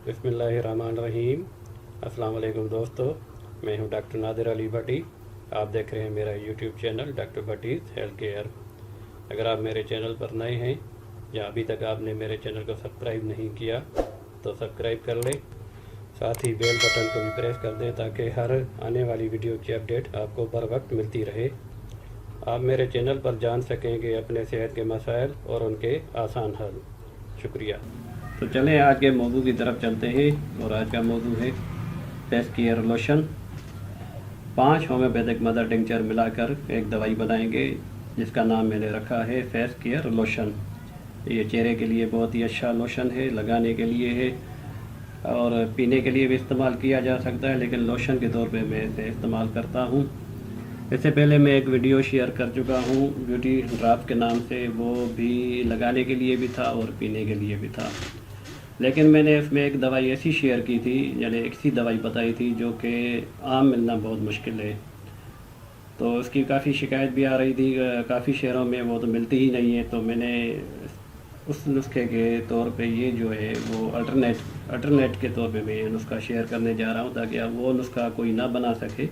बिस्मिल्लाहिर्रहमानिर्रहीम। अस्सलाम वालेकुम दोस्तों, मैं हूं डॉक्टर नादिर अली भट्टी। आप देख रहे हैं मेरा YouTube channel doctor Bhatti's health care. अगर आप मेरे चैनल पर नए हैं या अभी तक आपने मेरे चैनल को सब्सक्राइब नहीं किया तो सब्सक्राइब कर लें, साथ ही बेल बटन को भी प्रेस कर दें ताकि हर आने वाली वीडियो की अपडेट आपको बर वक्त मिलती रहे। आप मेरे चैनल पर जान सकेंगे अपने सेहत के मसाइल और उनके आसान हल। शुक्रिया। तो चलें आज के मौजू की तरफ चलते हैं और आज का मौजू है face care lotion. 5 homeopathic mother tincture मिलाकर एक दवाई बनाएंगे जिसका नाम मैंने रखा है फेस केयर लोशन। ये चेहरे के लिए बहुत ही अच्छा लोशन है, लगाने के लिए है और पीने के लिए भी इस्तेमाल किया जा सकता है, लेकिन लोशन के तौर पे मैं इसे इस्तेमाल करता हूँ। इससे पहले मैं एक वीडियो शेयर कर चुका हूँ ब्यूटी ड्रॉप के नाम से, वो भी लगाने के लिए भी था और पीने के लिए भी था। लेकिन मैंने इसमें एक दवाई ऐसी शेयर की थी, यानी एक सी दवाई बताई थी जो कि आम मिलना बहुत मुश्किल है। तो उसकी काफ़ी शिकायत भी आ रही थी, काफ़ी शहरों में वो तो मिलती ही नहीं है। तो मैंने उस नुस्खे के तौर पे ये जो है वो अल्टरनेट के तौर पे मैं ये नुस्खा शेयर करने जा रहा हूँ ताकि अब वो नुस्खा कोई ना बना सके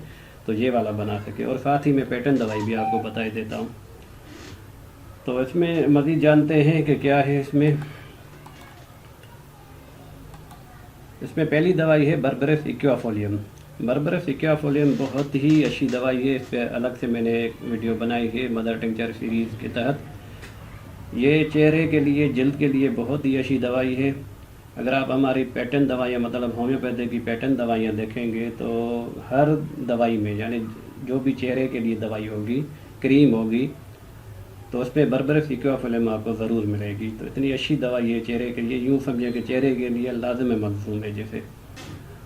तो ये वाला बना सके। और साथ ही मैं पैटर्न दवाई भी आपको बता देता हूँ। तो इसमें मज़ीद जानते हैं कि क्या है इसमें पहली दवाई है बर्बेरस इक्विफोलियम। बर्बेरस इक्विफोलियम बहुत ही अच्छी दवाई है। इस पर अलग से मैंने एक वीडियो बनाई है मदर टिंचर सीरीज़ के तहत। ये चेहरे के लिए, जल्द के लिए बहुत ही अच्छी दवाई है। अगर आप हमारी पैटर्न दवाइयाँ मतलब होम्योपैथी की पैटर्न दवाइयाँ देखेंगे तो हर दवाई में, यानी जो भी चेहरे के लिए दवाई होगी, क्रीम होगी, तो उस पर बर्बेरस इक्विफोलियम आपको ज़रूर मिलेगी। तो इतनी अच्छी दवाई है चेहरे के लिए, यूँ समझें कि चेहरे के लिए लाज़िम मलज़ूम है जैसे।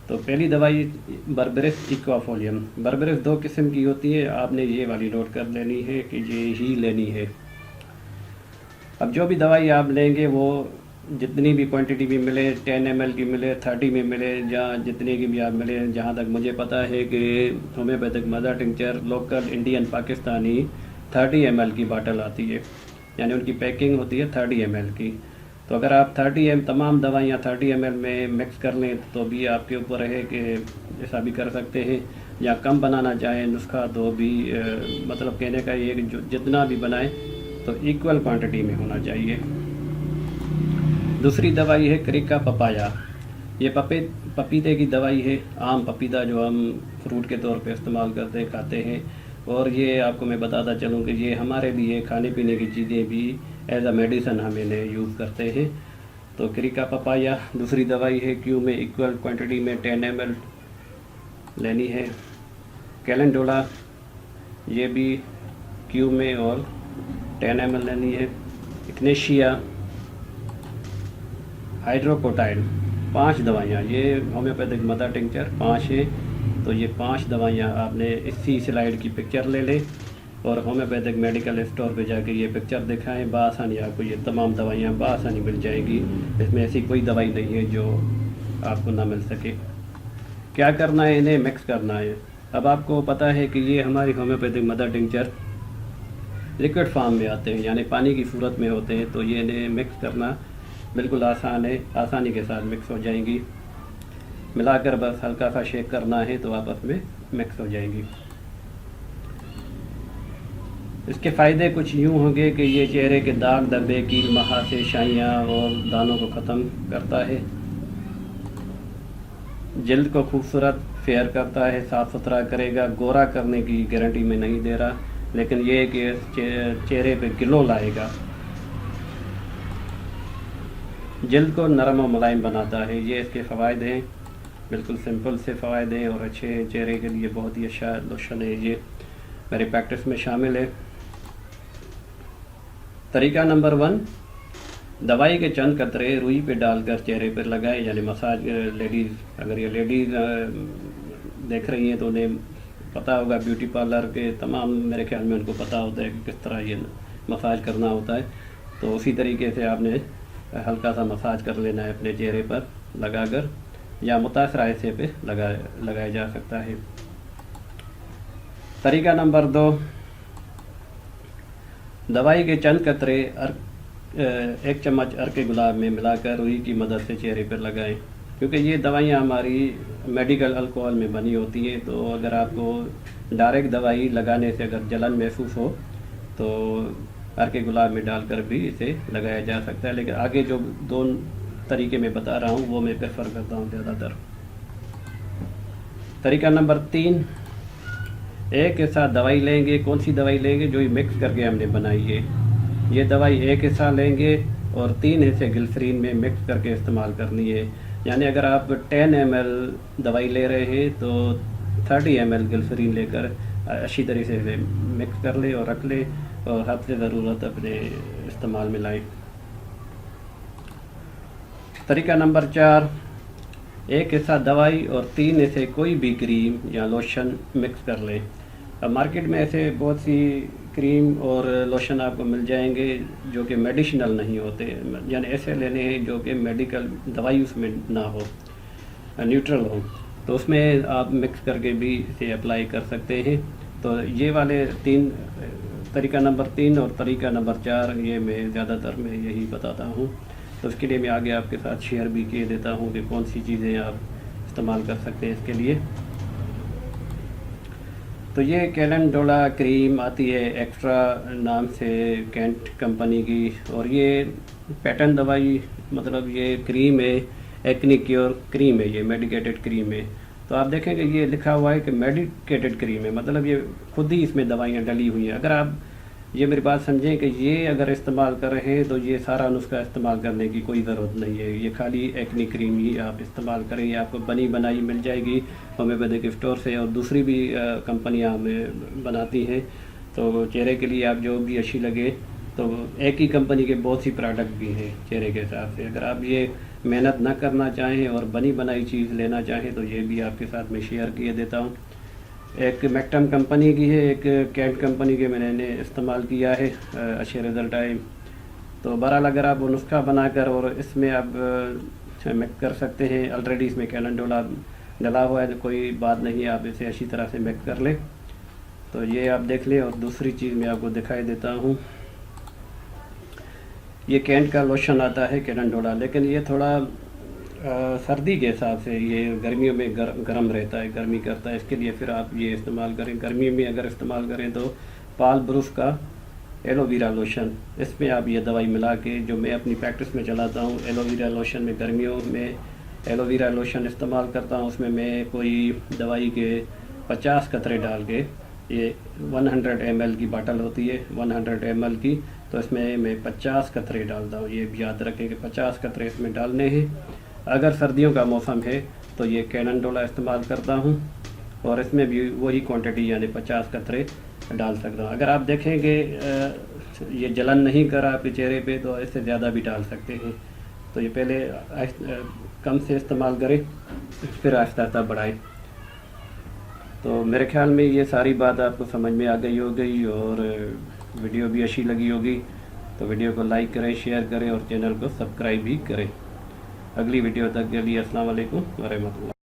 तो पहली दवाई बर्बेरस इक्विफोलियम। बर्बेरस 2 किस्म की होती है, आपने ये वाली नोट कर लेनी है कि ये ही लेनी है। अब जो भी दवाई आप लेंगे वो जितनी भी क्वांटिटी भी मिले, 10 ml की मिले, 30 में मिले, या जितने की भी आप मिले, जहाँ तक मुझे पता है कि homeopathic mother tincture local Indian Pakistani 30 ml की बाटल आती है, यानी उनकी पैकिंग होती है 30 ml की। तो अगर आप 30 तमाम दवाइयाँ 30 ml में मिक्स कर लें तो भी आपके ऊपर है कि ऐसा भी कर सकते हैं, या कम बनाना चाहें नुस्खा तो भी मतलब कहने का ये कि जो जितना भी बनाएं तो इक्वल क्वांटिटी में होना चाहिए। दूसरी दवाई है क्रिका पपाया। ये पपीते की दवाई है, आम पपीता जो हम फ्रूट के तौर पे इस्तेमाल करते हैं, खाते हैं। और ये आपको मैं बताता चलूँ कि ये हमारे लिए खाने पीने की चीज़ें भी एज अ मेडिसन हम इन्हें यूज़ करते हैं। तो क्रिका पपाया दूसरी दवाई है, क्यू में इक्वल क्वांटिटी में 10 ml लेनी है। कैलेंडोला ये भी क्यू में और 10 ml लेनी है। इग्नेशिया, हाइड्रोकोटाइल, 5 दवाइयाँ, ये होम्योपैथिक मदर टिंचर 5 है। तो ये 5 दवाइयाँ आपने इसी स्लाइड की पिक्चर ले लें और होम्योपैथिक मेडिकल स्टोर पे जाके ये पिक्चर दिखाएं, बआसानी आपको ये तमाम दवाइयाँ बआसानी मिल जाएगी। इसमें ऐसी कोई दवाई नहीं है जो आपको ना मिल सके। क्या करना है, इन्हें मिक्स करना है। अब आपको पता है कि ये हमारी homeopathic mother tincture liquid form में आते हैं, यानी पानी की सूरत में होते हैं। तो ये इन्हें मिक्स करना बिल्कुल आसान है, आसानी के साथ मिक्स हो जाएंगी। मिलाकर बस हल्का सा शेक करना है तो आपस में मिक्स हो जाएगी। इसके फ़ायदे कुछ यूँ होंगे कि ये चेहरे के दाग धब्बे, कील महासे, शाइयाँ और दानों को ख़त्म करता है। जल्द को खूबसूरत फेयर करता है, साफ़ सुथरा करेगा। गोरा करने की गारंटी में नहीं दे रहा, लेकिन ये कि चेहरे पे ग्लो लाएगा। जल्द को नरम और मुलायम बनाता है। ये इसके फ़वाद हैं, बिल्कुल सिंपल से फ़वाद हैं और अच्छे हैं। चेहरे के लिए बहुत ही अच्छा लोशन है, ये मेरी प्रैक्टिस में शामिल है। तरीका नंबर 1, दवाई के चंद कतरे रुई पे डालकर चेहरे पर लगाएं, यानी मसाज। लेडीज़, अगर ये लेडीज़ देख रही हैं तो उन्हें पता होगा, ब्यूटी पार्लर के तमाम मेरे ख्याल में उनको पता होता है कि किस तरह ये मसाज करना होता है। तो उसी तरीके से आपने हल्का सा मसाज कर लेना है अपने चेहरे पर लगाकर, या मुतासरा हिस्से पे लगाया जा सकता है। तरीका नंबर 2, दवाई के चंद कतरे 1 चम्मच अर्क गुलाब में मिलाकर रुई की मदद से चेहरे पर लगाएं। क्योंकि ये दवाइयाँ हमारी मेडिकल अल्कोहल में बनी होती हैं। तो अगर आपको डायरेक्ट दवाई लगाने से अगर जलन महसूस हो तो अर्के गुलाब में डालकर भी इसे लगाया जा सकता है। लेकिन आगे जो 2 तरीके मैं बता रहा हूँ वो मैं प्रेफर करता हूँ ज़्यादातर। तरीका नंबर 3, एक के साथ दवाई लेंगे। कौन सी दवाई लेंगे? जो ये मिक्स करके हमने बनाई है, ये दवाई एक हिस्सा लेंगे और 3 हिस्से ग्लिसरीन में मिक्स करके इस्तेमाल करनी है। यानी अगर आप 10 ml दवाई ले रहे हैं तो 30 ml ग्लिसरीन लेकर अच्छी तरीके से मिक्स कर ले और रख ले और हद से ज़रूरत अपने इस्तेमाल में लाएँ। तरीका नंबर 4, एक हिस्सा दवाई और 3 हिस्से कोई भी क्रीम या लोशन मिक्स कर लें। अब मार्केट में ऐसे बहुत सी क्रीम और लोशन आपको मिल जाएंगे जो कि मेडिसिनल नहीं होते, यानी ऐसे लेने हैं जो कि मेडिकल दवाई उसमें ना हो, न्यूट्रल हो, तो उसमें आप मिक्स करके भी इसे अप्लाई कर सकते हैं। तो ये वाले 3 तरीका नंबर 3 और तरीका नंबर 4 ये मैं ज़्यादातर मैं यही बताता हूँ। तो उसके लिए मैं आगे आपके साथ शेयर भी किए देता हूँ कि कौन सी चीज़ें आप इस्तेमाल कर सकते हैं इसके लिए। तो ये कैलेंडोला क्रीम आती है एक्स्ट्रा नाम से, कैंट कंपनी की, और ये पैटर्न दवाई, मतलब ये क्रीम है, एक्ने क्योर क्रीम है, ये मेडिकेटेड क्रीम है। तो आप देखेंगे ये लिखा हुआ है कि मेडिकेटेड क्रीम है, मतलब ये खुद ही इसमें दवाइयाँ डली हुई हैं। अगर आप ये मेरी बात समझें कि ये अगर इस्तेमाल कर रहे हैं तो ये सारा नुस्खा इस्तेमाल करने की कोई ज़रूरत नहीं है। ये खाली एक्ने क्रीम ही आप इस्तेमाल करें, ये आपको बनी बनाई मिल जाएगी होम्योपैथिक स्टोर से, और दूसरी भी कंपनियां हमें बनाती हैं। तो चेहरे के लिए आप जो भी अच्छी लगे, तो एक ही कंपनी के बहुत सी प्रोडक्ट भी हैं चेहरे के हिसाब से। अगर आप ये मेहनत ना करना चाहें और बनी बनाई चीज़ लेना चाहें तो ये भी आपके साथ मैं शेयर किए देता हूँ। एक मैक्टम कंपनी की है, एक कैंट कंपनी के मैंने इस्तेमाल किया है, अच्छे रिज़ल्ट आए। तो बहरहाल अगर आप वो नुस्खा बनाकर और इसमें आप मिक्स कर सकते हैं, ऑलरेडी इसमें कैलेंडोला डला हुआ है तो कोई बात नहीं, आप इसे अच्छी तरह से मिक्स कर लें। तो ये आप देख लें। और दूसरी चीज़ मैं आपको दिखाई देता हूँ, ये कैंट का लोशन आता है कैलेंडोला, लेकिन ये थोड़ा सर्दी के हिसाब से, ये गर्मियों में गर्म रहता है, गर्मी करता है, इसके लिए फिर आप ये इस्तेमाल करें। गर्मी में अगर इस्तेमाल करें तो पाल ब्रूफ का एलोवेरा लोशन, इसमें आप ये दवाई मिला के, जो मैं अपनी प्रैक्टिस में चलाता हूँ, एलोवेरा लोशन में गर्मियों में एलोवेरा लोशन इस्तेमाल करता हूँ। उसमें मैं कोई दवाई के 50 कतरे डाल के, ये 100 ml की बाटल होती है, 100 ml की, तो इसमें मैं 50 कतरे डालता हूँ। ये भी याद रखें कि 50 कतरे इसमें डालने हैं। अगर सर्दियों का मौसम है तो ये कैलेंडोला इस्तेमाल करता हूँ और इसमें भी वही क्वांटिटी यानी 50 कतरे डाल सकता हूँ। अगर आप देखेंगे ये जलन नहीं कर आपके चेहरे पे तो इससे ज़्यादा भी डाल सकते हैं। तो ये पहले कम से इस्तेमाल करें, फिर आहिस्ता आहिस्ता बढ़ाएं। तो मेरे ख्याल में ये सारी बात आपको समझ में आ गई होगी और वीडियो भी अच्छी लगी होगी। तो वीडियो को लाइक करें, शेयर करें और चैनल को सब्सक्राइब भी करें। अगली वीडियो तक के लिए अस्सलाम वालेकुम व रहमतुल्लाह।